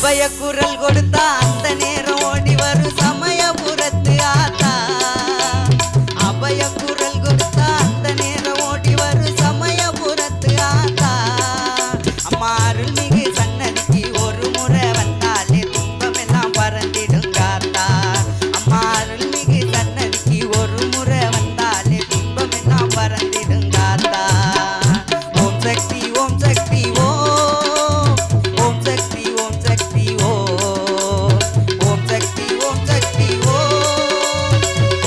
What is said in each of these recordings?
அபய குரல் கொடுத்தா அந்த நேரம் ஓடி வரும் சமயபுரத்து ஆத்தா. அபய குரல் கொடுத்தா அந்த நேரம் ஓடி வரும் சமயபுரத்து ஆத்தா. அம்மா அருள்மிகு சன்னதிக்கு ஒரு முறை வந்தாலே துன்பம் எல்லாம் பறந்திடுங்க ஆத்தா. அம்மா அருள்மிகு சன்னதிக்கு ஒரு முறை வந்தாலே துன்பம் எல்லாம் பறந்திடுங்க ஆத்தா. ஓம் சக்தி ஓம் சக்தி ஓம். ஓம் சக்தி ஓம் சக்தி ஓம். ஓம் சக்தி ஓம் சக்தி ஓம்.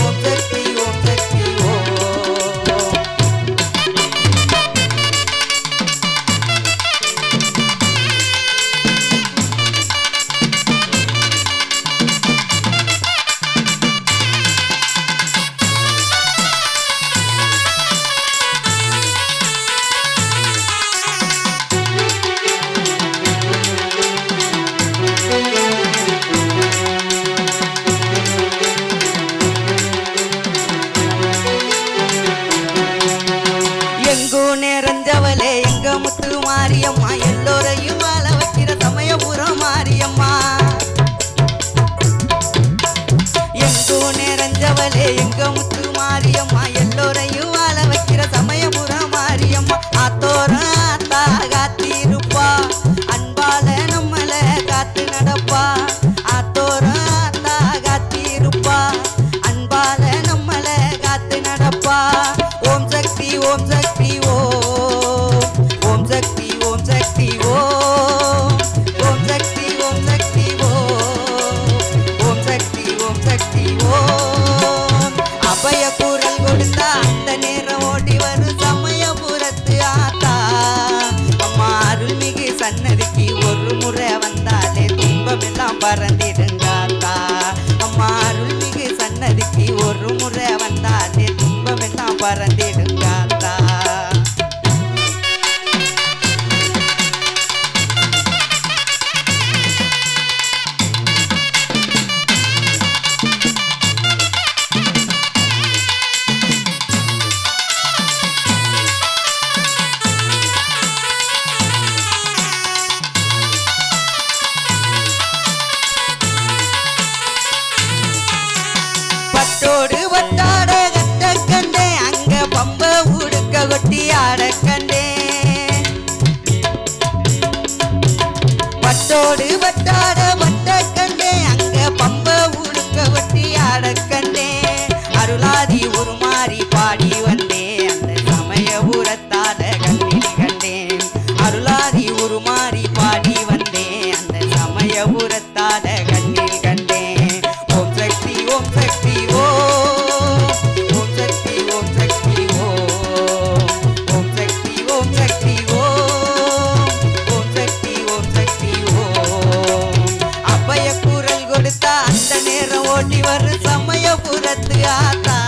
ஓம் சக்தி ஓம் சக்தி ஓம். எங்கோ நிறைஞ்சவளே எங்க முத்து மாரியம்மா, எல்லோரையும் வாழ வைக்கிற சமயபுரம் மாரியம்மா. எங்கோ நிறைஞ்சவளே எங்க முத்து மாரியம்மா, எல்லோரையும் வாழ வைக்கிற சமயபுரம் மாரியம்மா. ஆத்தோரம் ஆத்தா காத்திருப்பா, அன்பால நம்மள காத்து நடப்பா. ஆத்தோரம் ஆத்தா காத்திருப்பா, அன்பால நம்மள காத்து நடப்பா. ஓம் சக்தி ஓம் சக்தி ஓம். ஓம் சக்தி ஓம் சக்தி ஓம். ஓம் சக்தி ஓம் சக்தி ஓம். ஓம் சக்தி ஓம் சக்தி ஓம். அபய குரல் கொடுத்தா அந்த நேரம் ஓடி வரும் சமயபுரத்து ஆத்தா. அம்மா அருள்மிகு சன்னதிக்கு ஒரு முறை வந்தாலே துன்பம் எல்லாம் பறந்திடுங்க ஆத்தா. அம்மா அருள்மிகு சன்னதிக்கு ஒரு முறை வந்தாலே துன்பம் எல்லாம் பறந்திடுங்க ஆத்தா. பட்டோடு வட்டாட கட்ட கண்டே, அங்க பம்ப உடுக்க கொட்டி ஆட கண்டே. பட்டோடு வட்டாட வட்ட கண்டே, அங்க பம்ப உடுக்க கொட்டி ஆட கண்டே. அருளாதி உருமாறி பாடி வந்தே, அந்த சமயபுரத்தாட கண்ணில் கண்டேன். அருளாதி உருமாறி பாடி வந்தே, அந்த சமயபுரத்தாட கண்ணில் கண்டேன். ஓம் சக்தி ஓம் சக்தி ஓம். ஓம் சக்தி ஓம் சக்தி ஓம். ஓம் சக்தி ஓம் சக்தி ஓம். ஓம் சக்தி ஓம் சக்தி ஓம். அபய குரல் கொடுத்தா அந்த நேரம் ஓடி வரும் சமயபுரத்து ஆத்தா.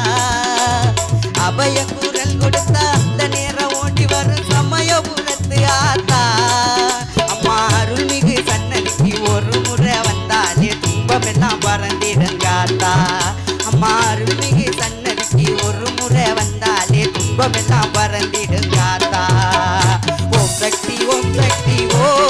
அபய குரல் கொடுத்தா அந்த நேரம் ஓடி வரும் சமயபுரத்து ஆத்தா. அம்மா அருள்மிகு சன்னதிக்கு ஒரு முறை வந்தாலே துன்பம் எல்லாம் பறந்திடுங்க ஆத்தா. அம்மா அருள்மிகு சன்னதிக்கு ஒரு முறை வந்தாலே துன்பம் எல்லாம் பறந்திடுங்க ஆத்தா. ஓம் சக்தி ஓம் சக்தி ஓம்.